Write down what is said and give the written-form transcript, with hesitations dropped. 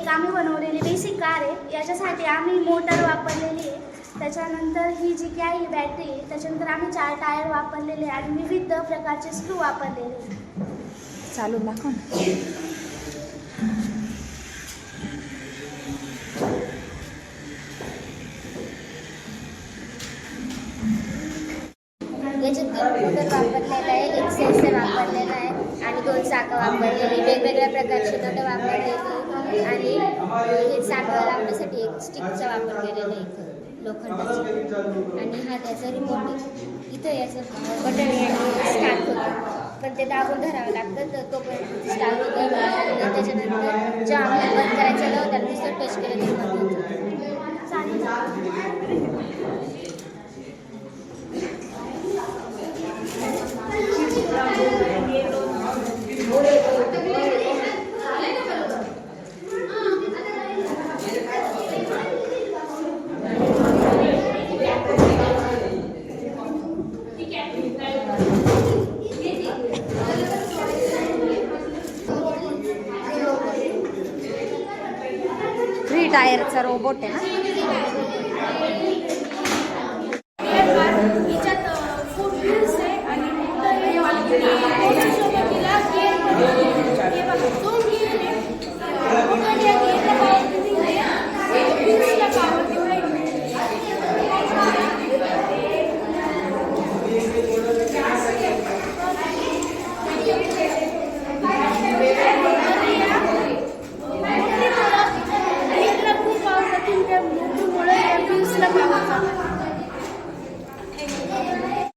एक आम्ही बनवलेली बेसिक कार आहे. याच्यासाठी आम्ही मोटर वापरलेली आहे. त्याच्यानंतर ही जी काय ही बॅटरी आहे, त्याच्यानंतर आम्ही 4 टायर वापरलेले आणि विविध प्रकारचे स्क्रू वापरलेले. चालू दाखव ना. याच्यात 3 मोटर वापरलेला आहे, एक सेन्सर वापरलेला आहे आणि 2 चाकं वापरलेली, वेगवेगळ्या प्रकारचे नट वापरलेली आणि हे चाकं लावण्यासाठी एक स्टिकचा वापर केलेला आहे इथं लोखंडाचा. आणि हा त्याचा रिमोट आहे. इथं याचं बटन स्टार्ट होतं, पण ते दाबून धरावं लागतं, तर तोपर्यंत स्टार्ट होतं. आणि त्याच्यानंतर जेव्हा आपण बंद करायचं लावू त्याला नुसतं टच केलं तर बंद होतं. टायरचा रोबोट आहे ना. याच्यात 4 व्हील्स आहे आणि